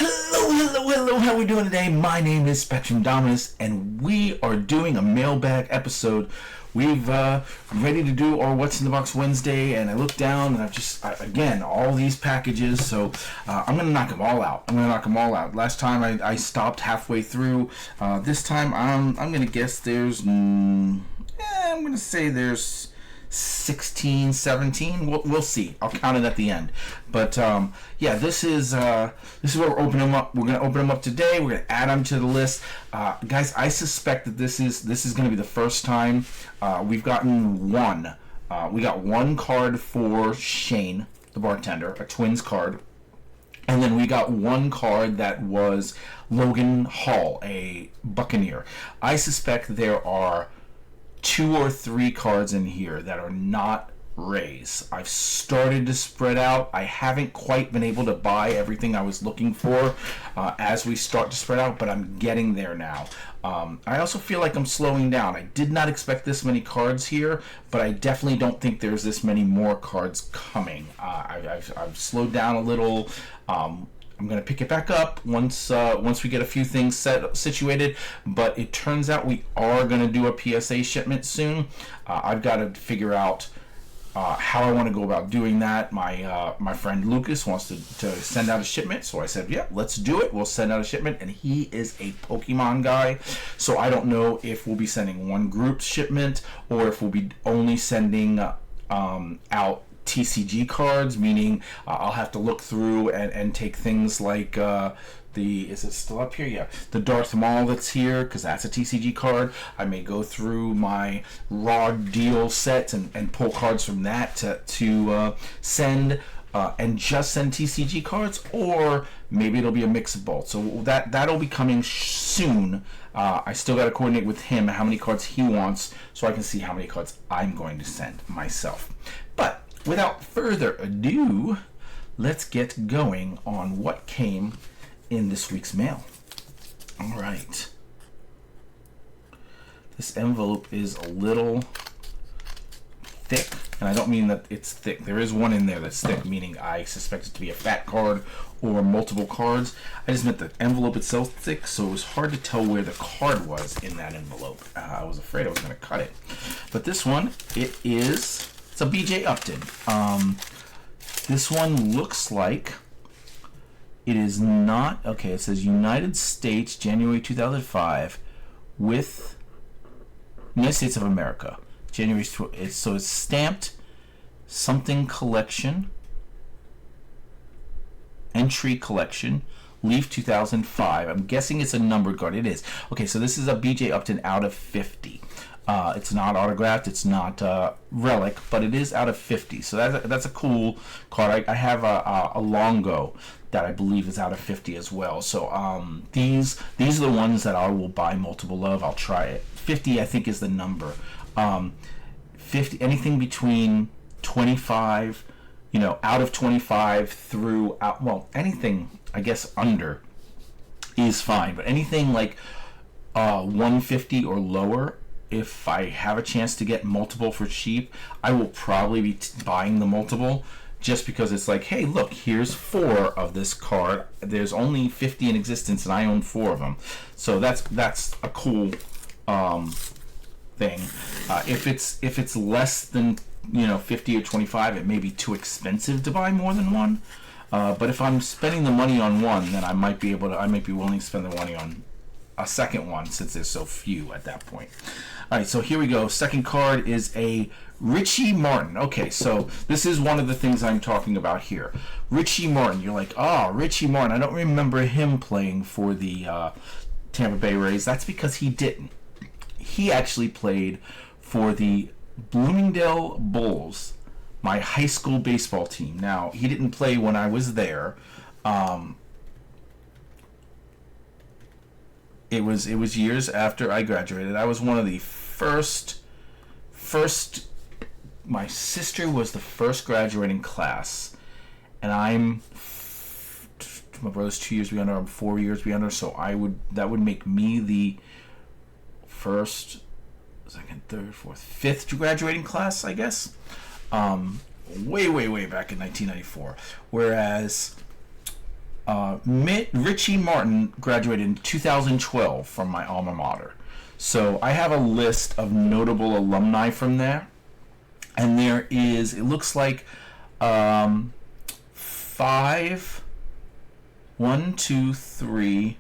Hello, how are we doing today? My name is Spectrum Dominus, and we are doing a mailbag episode. We've ready to do our What's in the Box Wednesday, and I look down, and again, all these packages, so I'm going to knock them all out. Last time I stopped halfway through. This time I'm going to guess there's, I'm going to say there's 16, 17. We'll see. I'll count it at the end. But yeah, this is where we're opening them up. We're gonna open them up today. We're gonna add them to the list, guys. I suspect that this is gonna be the first time we've gotten one. We got one card for Shane, the bartender, a Twins card, and then we got one card that was Logan Hall, a Buccaneer. I suspect there are 2 or 3 cards in here that are not Rays. I've started to spread out. I haven't quite been able to buy everything I was looking for as we start to spread out, but I'm getting there now. I also feel like I'm slowing down. I did not expect this many cards here, but I definitely don't think there's this many more cards coming. I've slowed down a little. I'm going to pick it back up once we get a few things situated, but it turns out we are going to do a PSA shipment soon. I've got to figure out how I want to go about doing that. My friend Lucas wants to send out a shipment, so I said, yeah, let's do it. We'll send out a shipment, and he is a Pokemon guy, so I don't know if we'll be sending one group shipment or if we'll be only sending out TCG cards, meaning I'll have to look through and take things like is it still up here? Yeah, the Darth Maul that's here, because that's a TCG card. I may go through my raw deal sets and pull cards from that to send and just send TCG cards, or maybe it'll be a mix of both. So that'll be coming soon. I still got to coordinate with him how many cards he wants, so I can see how many cards I'm going to send myself. But without further ado, let's get going on what came in this week's mail. All right. This envelope is a little thick, and I don't mean that it's thick. There is one in there that's thick, meaning I suspect it to be a fat card or multiple cards. I just meant the envelope itself thick, so it was hard to tell where the card was in that envelope. I was afraid I was going to cut it. But this one, it's a BJ Upton. This one looks like it is not, okay, it says United States, January 2005, with United States of America. January, so it's stamped something collection, entry collection, Leaf 2005. I'm guessing it's a numbered card. It is. Okay, so this is a BJ Upton out of 50. It's not autographed, it's not relic, but it is out of 50. So that's a cool card. I have a Longo that I believe is out of 50 as well. So these are the ones that I will buy multiple of. I'll try it. 50 I think is the number. 50, anything between 25, out of 25 through out. Well, anything I guess under is fine, but anything like 150 or lower. If I have a chance to get multiple for cheap, I will probably be buying the multiple, just because it's like, hey, look, here's 4 of this card. There's only 50 in existence, and I own 4 of them. So that's a cool thing. If it's less than 50 or 25, it may be too expensive to buy more than one. But if I'm spending the money on one, then I might be willing to spend the money on a second one, since there's so few at that point. All right, so here we go. Second card is a Richie Martin. Okay, so this is one of the things I'm talking about here. Richie Martin. You're like, Richie Martin. I don't remember him playing for the Tampa Bay Rays. That's because he didn't. He actually played for the Bloomingdale Bulls, my high school baseball team. Now, he didn't play when I was there. It was years after I graduated. I was one of the first. My sister was the first graduating class, and my brother's 2 years beyond her. I'm 4 years beyond her. So that would make me the first, second, third, fourth, fifth graduating class, I guess. Way back in 1994. Whereas Richie Martin graduated in 2012 from my alma mater. So I have a list of notable alumni from there. And there is, it looks like, five, 1, 2, 3,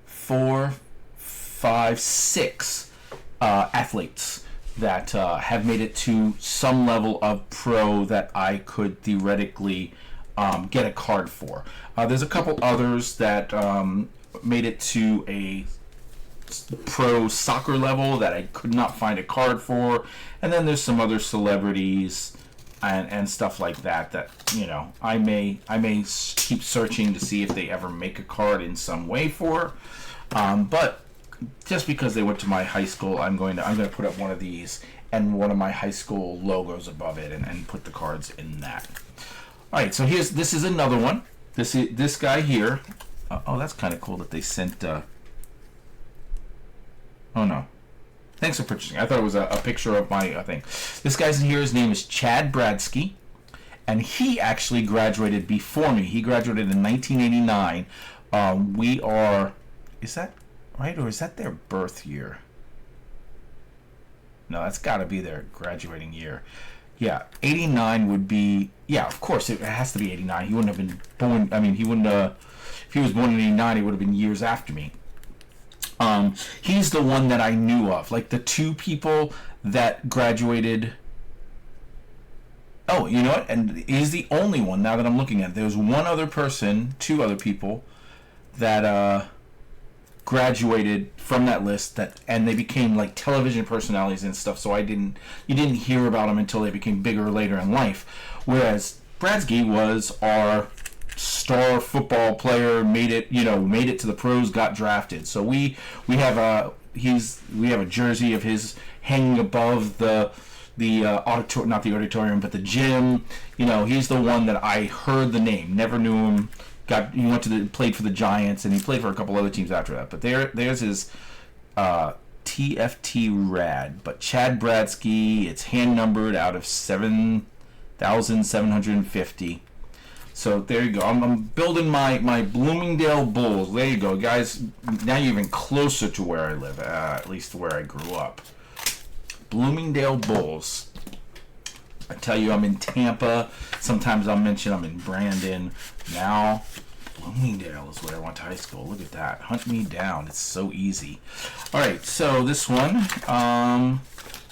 4, 5, 6 athletes that have made it to some level of pro that I could theoretically get a card for. There's a couple others that made it to a pro soccer level that I could not find a card for, and then there's some other celebrities and stuff like that you know I may keep searching to see if they ever make a card in some way for, but just because they went to my high school, I'm going to put up one of these and one of my high school logos above it and put the cards in that. All right, so this is another one. This guy here. Oh, that's kind of cool that they sent. Oh no. Thanks for purchasing. I thought it was a picture of my thing. This guy's in here. His name is Chad Bradsky, and he actually graduated before me. He graduated in 1989. Is that right, or is that their birth year? No, that's got to be their graduating year. Yeah, 89 would be. Yeah, of course, it has to be 89. He wouldn't have been born. I mean, he wouldn't. If he was born in 89, he would have been years after me. He's the one that I knew of. Like the two people that graduated. Oh, you know what? And he's the only one now that I'm looking at it. There was one other person, two other people that graduated from that list and they became like television personalities and stuff. So you didn't hear about them until they became bigger later in life. Whereas Bradsky was our star football player, made it to the pros, got drafted. So we have a jersey of his hanging above the auditorium, not the auditorium, but the gym. You know, he's the one that I heard the name, never knew him. Played for the Giants, and he played for a couple other teams after that. But there's his TFT Rad. But Chad Bradsky, it's hand numbered out of 7,750. So there you go. I'm building my Bloomingdale Bulls. There you go, guys. Now you're even closer to where I live, at least where I grew up. Bloomingdale Bulls. I tell you, I'm in Tampa. Sometimes I'll mention I'm in Brandon. Now, Bloomingdale is where I went to high school. Look at that. Hunt me down. It's so easy. All right, so this one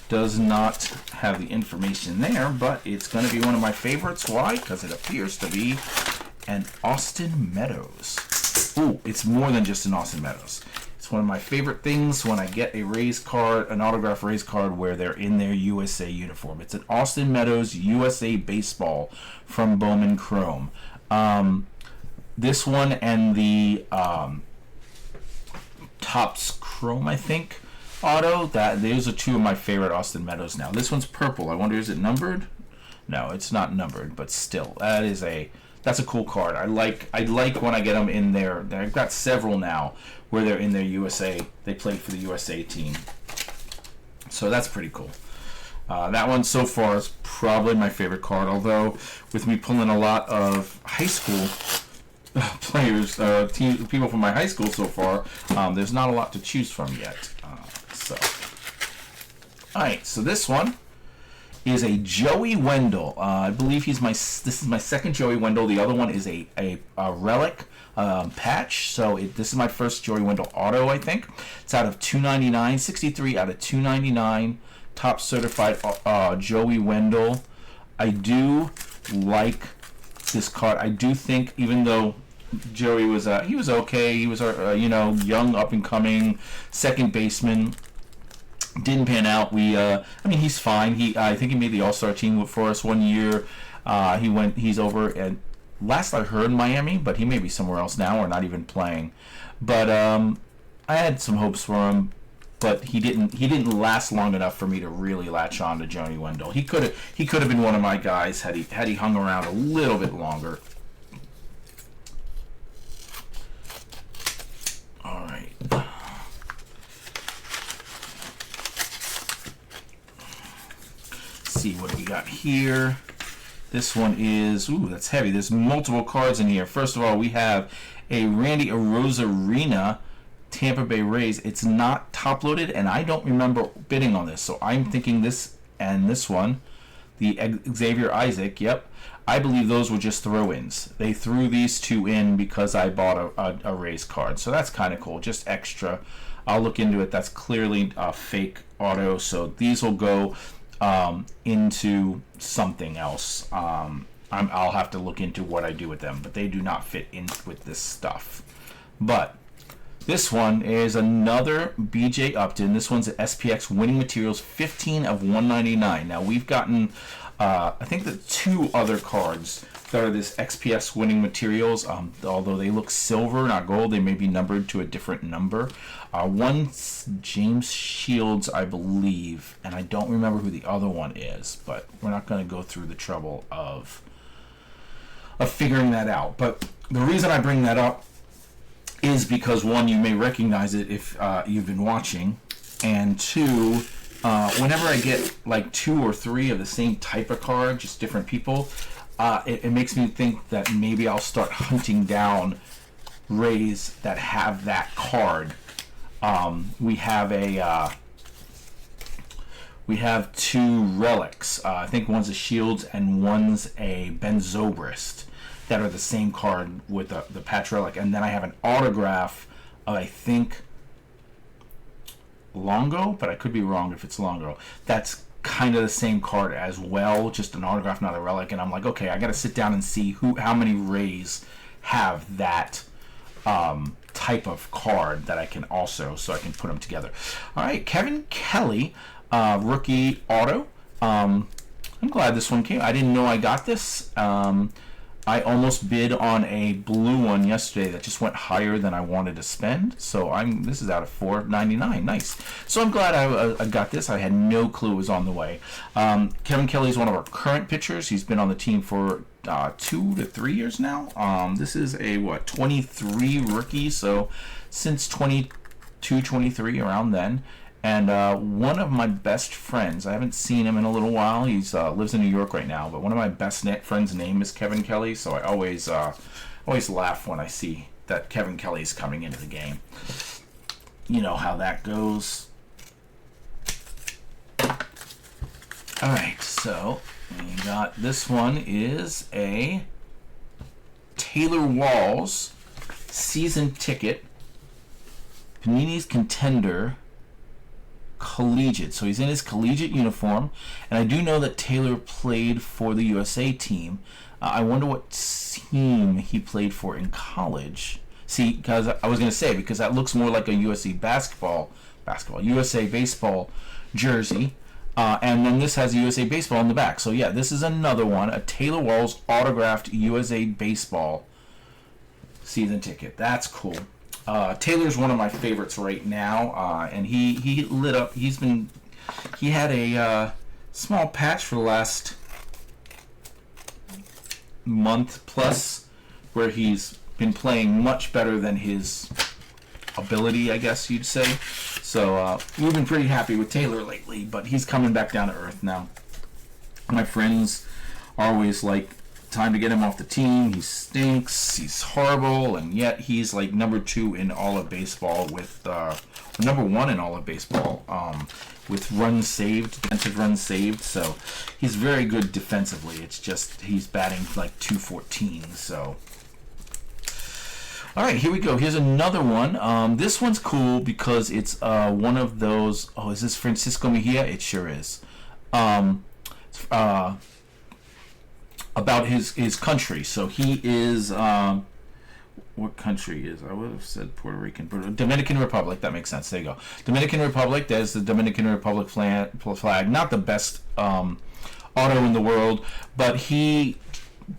does not have the information there, but it's going to be one of my favorites. Why? Because it appears to be an Austin Meadows. Ooh, it's more than just an Austin Meadows. It's one of my favorite things when I get a race card, an autograph race card where they're in their USA uniform. It's an Austin Meadows USA baseball from Bowman Chrome. This one and the Topps Chrome, I think, auto. Those are two of my favorite Austin Meadows now. This one's purple. I wonder, is it numbered? No, it's not numbered, but still, that's a cool card. I like when I get them in there. I've got several now where they're in their USA. They played for the USA team, so that's pretty cool. That one so far is probably my favorite card. Although with me pulling a lot of high school players, people from my high school so far, there's not a lot to choose from yet. All right, so this one is a Joey Wendell. I believe this is my second Joey Wendell. The other one is a relic patch. So this is my first Joey Wendell auto, I think. It's out of 299, 63 out of 299. Top certified Joey Wendell. I do like this card. I do think, even though Joey was he was okay, he was young up and coming second baseman. Didn't pan out. He's fine. I think he made the All-Star team for us one year. He's over at, last I heard, Miami, but he may be somewhere else now or not even playing. But I had some hopes for him, but he didn't last long enough for me to really latch on to Joey Wendell. He could have been one of my guys had he hung around a little bit longer. All right. See what we got here. This one is, ooh, that's heavy. There's multiple cards in here. First of all, we have a Randy Arozarena Tampa Bay Rays. It's not top loaded, and I don't remember bidding on this, so I'm thinking this and this one, the Xavier Isaac. Yep, I believe those were just throw-ins. They threw these two in because I bought a Rays card, so that's kind of cool. Just extra. I'll look into it. That's clearly a fake auto, so these will go into something else. I'll have to look into what I do with them, but they do not fit in with this stuff. But this one is another BJ Upton. This one's at SPX Winning Materials, 15 of 199. Now we've gotten, I think, the two other cards that are this XPS Winning Materials. Although they look silver, not gold, they may be numbered to a different number. One's James Shields, I believe, and I don't remember who the other one is. But we're not going to go through the trouble of figuring that out. But the reason I bring that up is because, one, you may recognize it if you've been watching, and two, whenever I get like 2 or 3 of the same type of card, just different people, it makes me think that maybe I'll start hunting down Rays that have that card. We have 2 relics. I think one's a Shields and one's a Ben Zobrist, that are the same card with the patch relic. And then I have an autograph of, I think, Longo, but I could be wrong if it's Longo. That's kind of the same card as well, just an autograph, not a relic. And I'm like, okay, I got to sit down and see how many Rays have that type of card that I can also, so I can put them together. All right, Kevin Kelly, rookie auto. I'm glad this one came. I didn't know I got this. I almost bid on a blue one yesterday that just went higher than I wanted to spend. So this is out of $4.99. Nice. So I'm glad I got this. I had no clue it was on the way. Kevin Kelly is one of our current pitchers. He's been on the team for 2 to 3 years now. This is a 23 rookie. So since 22, 23, around then. And one of my best friends, I haven't seen him in a little while. He's lives in New York right now. But one of my best friends' name is Kevin Kelly, so I always laugh when I see that Kevin Kelly's coming into the game. You know how that goes. All right, so we got this one is a Taylor Walls season ticket, Panini's Contender Collegiate. So he's in his collegiate uniform, and I do know that Taylor played for the USA team. I wonder what team he played for in college. See, because I was going to say, because that looks more like a USA USA baseball jersey, and then this has USA baseball on the back. So yeah, this is another one, a Taylor Walls autographed USA baseball season ticket. That's cool. Taylor's one of my favorites right now, and he lit up. He had a small patch for the last month plus, where he's been playing much better than his ability, I guess you'd say. So we've been pretty happy with Taylor lately, but he's coming back down to earth now. My friends are always like, time to get him off the team. He stinks. He's horrible, and yet he's like number 2 in all of baseball with number 1 in all of baseball with runs saved, defensive runs saved. So he's very good defensively. It's just he's batting like 214. So all right, here we go. Here's another one. This one's cool because it's one of those. Oh, is this Francisco Mejia? It sure is. About his country. So he is what country is, I would have said Puerto Rican, but Dominican Republic. That makes sense. There you go. Dominican Republic. There's the Dominican Republic flag. Not the best auto in the world, but he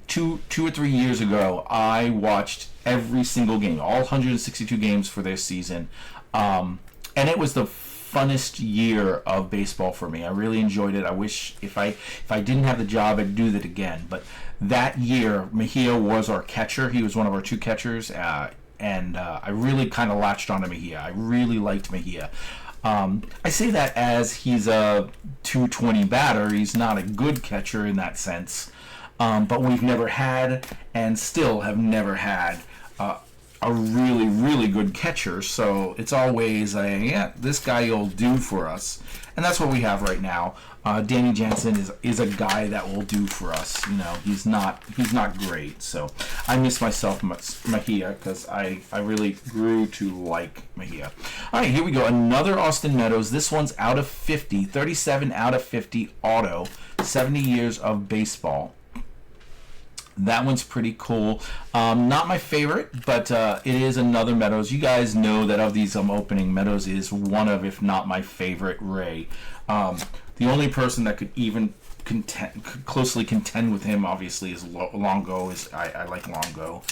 two or 3 years ago, I watched every single game, all 162 games for their season, and it was the funnest year of baseball for me. I really enjoyed it. I wish if I didn't have the job, I'd do that again. But that year, Mejia was our catcher. He was one of our 2 catchers, and I really kind of latched onto Mejia. I really liked Mejia. I say that as he's a 220 batter. He's not a good catcher in that sense. but we've never had, and still have never had, a really, really good catcher. So it's always this guy will do for us, and that's what we have right now. Danny Jansen is a guy that will do for us. He's not great. So I miss myself Mejia, because I really grew to like Mejia. All right, here we go. Another Austin Meadows. This one's out of 50, 37 out of 50 auto, 70 years of baseball. That one's pretty cool. Not my favorite, but it is another Meadows. You guys know that of these I'm opening, Meadows is one of, if not my favorite, Ray. The only person that could even closely contend with him, obviously, is Longo. I like Longo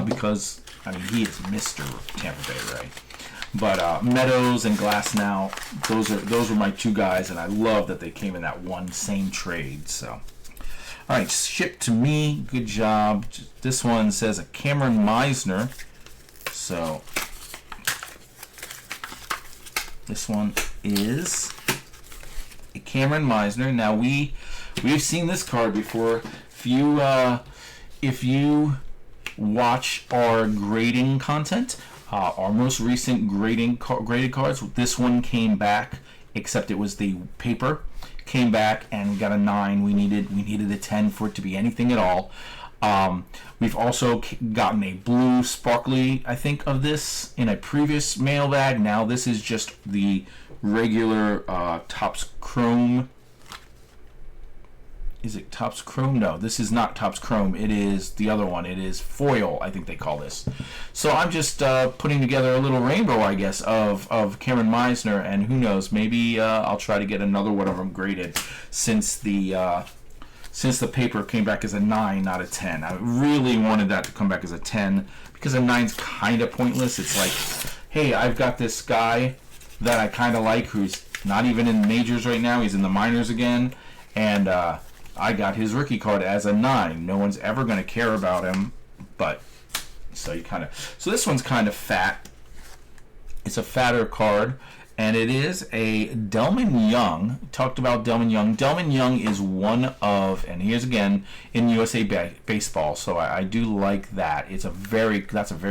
because, he is Mr. Tampa Bay Ray. But Meadows and Glasnow, those were my two guys, and I love that they came in that one same trade. So. All right, shipped to me. Good job. This one says a Cameron Meisner. So this one is a Cameron Meisner. Now we've seen this card before. If you watch our grading content, our most recent graded cards, this one came back, except it was the paper. Came back and we got a 9. We needed a 10 for it to be anything at all. We've also gotten a blue sparkly, I think, of this in a previous mailbag. Now this is just the regular Topps Chrome. Is it Topps Chrome? No, this is not Topps Chrome. It is the other one. It is foil, I think they call this. So I'm just putting together a little rainbow, I guess, of Cameron Meisner, and who knows, maybe I'll try to get another one of them graded since the paper came back as a 9, not a 10. I really wanted that to come back as a 10 because a 9's kind of pointless. It's like, hey, I've got this guy that I kind of like who's not even in the majors right now. He's in the minors again, and I got his rookie card as a 9. No one's ever going to care about him, but so this one's kind of fat. It's a fatter card, and it is a Delman Young. Talked about Delman Young. Delman Young is one of, and here's again in USA Baseball. So I do like that. That's a very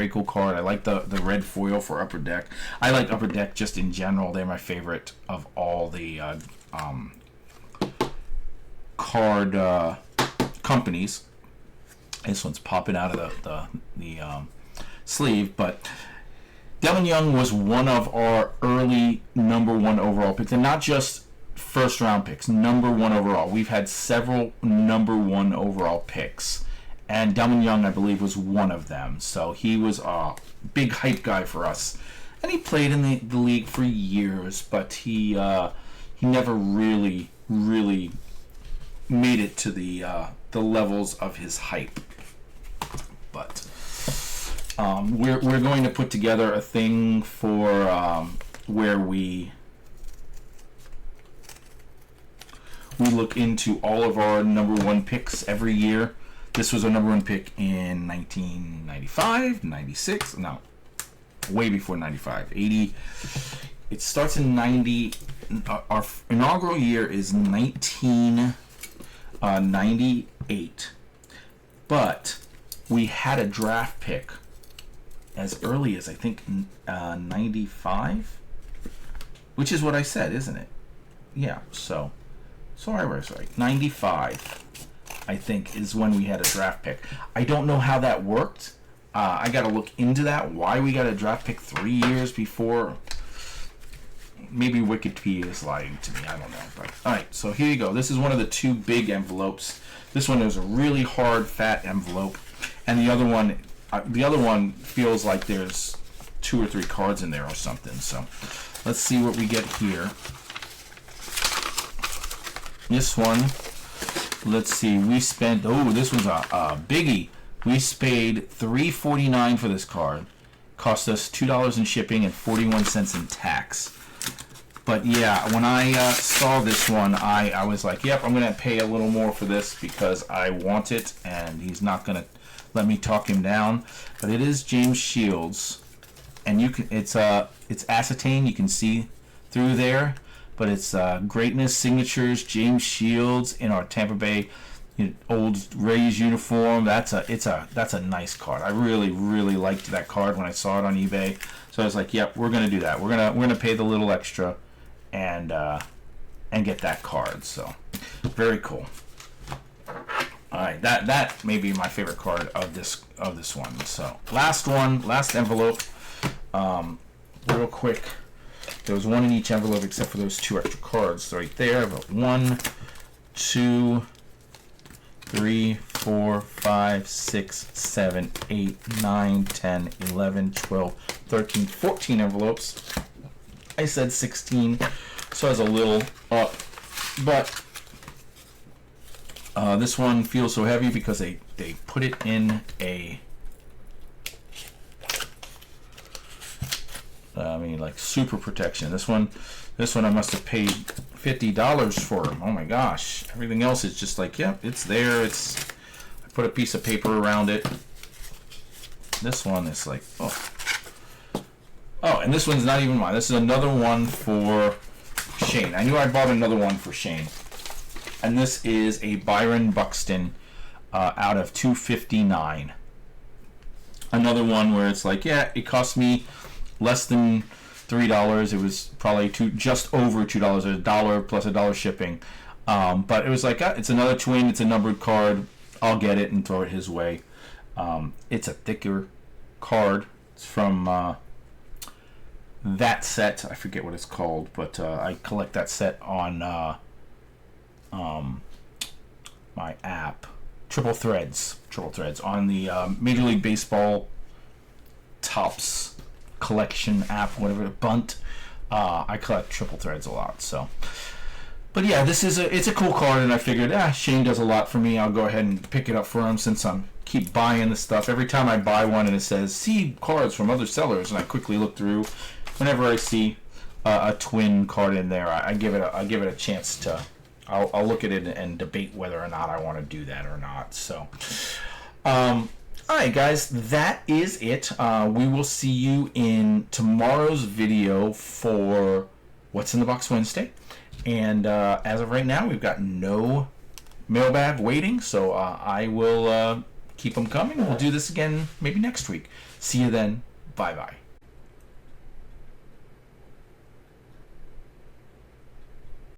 cool card. I like the red foil for Upper Deck. I like Upper Deck just in general. They're my favorite of all the card companies. This one's popping out of the sleeve, but Delman Young was one of our early number 1 overall picks, and not just first round picks, number 1 overall. We've had several number 1 overall picks, and Delman Young, I believe, was one of them. So he was a big hype guy for us, and he played in the league for years, but he never really made it to the levels of his hype. But we're going to put together a thing for where we look into all of our number 1 picks every year. This was our number 1 pick in 1995, 96, no, way before 95, 80. It starts in 90. Our inaugural year is 1998, but we had a draft pick as early as I think 95, which is what I said, isn't it? Yeah. So I was right. 95, I think, is when we had a draft pick. I don't know how that worked. I got to look into that. Why we got a draft pick 3 years before. Maybe Wikipedia is lying to me. I don't know. But all right, so here you go. This is one of the 2 big envelopes. This one is a really hard, fat envelope, and the other one feels like there's 2 or 3 cards in there or something. So let's see what we get here. This one, let's see. We spent. Oh, this one's a biggie. We paid $3.49 for this card. Cost us $2 in shipping and 41 cents in tax. But yeah, when I saw this one, I was like, yep, I'm going to pay a little more for this because I want it, and he's not going to let me talk him down. But it is James Shields, and it's acetane, you can see through there, but it's Greatness Signatures, James Shields in our Tampa Bay old Rays uniform. That's a nice card. I really liked that card when I saw it on eBay. So I was like, yep, we're gonna do that. We're gonna pay the little extra and get that card. So very cool. All right, that may be my favorite card of this one. So last envelope. Real quick. There was one in each envelope except for those 2 extra cards right there. But 1, 2, 3, 4, 5, 6, 7, 8, 9, 10, 11, 12, 13, 14 envelopes. I said 16, so I was a little up. But this one feels so heavy because they put it in a... like super protection. This one I must have paid $50 for. Oh my gosh! Everything else is just like, yep, it's there. I put a piece of paper around it. This one is like, and this one's not even mine. This is another one for Shane. I knew I bought another one for Shane, and this is a Byron Buxton out of 259. Another one where it's like, yeah, it cost me less than $3. It was probably just over $2, $1 plus $1 shipping. But it was like, it's another twin. It's a numbered card. I'll get it and throw it his way. It's a thicker card. It's from that set. I forget what it's called, but I collect that set on my app, Triple Threads on the Major League Baseball Tops collection app, whatever, Bunt. I collect Triple Threads a lot, so. But yeah, it's a cool card, and I figured, Shane does a lot for me. I'll go ahead and pick it up for him since I'm keep buying the stuff. Every time I buy one and it says see cards from other sellers, and I quickly look through. Whenever I see a twin card in there, I give it a chance to. I'll look at it and debate whether or not I want to do that or not. So. Alright guys, that is it. We will see you in tomorrow's video for What's in the Box Wednesday. And as of right now, we've got no mailbag waiting, so I will keep them coming. We'll do this again maybe next week. See you then. Bye-bye.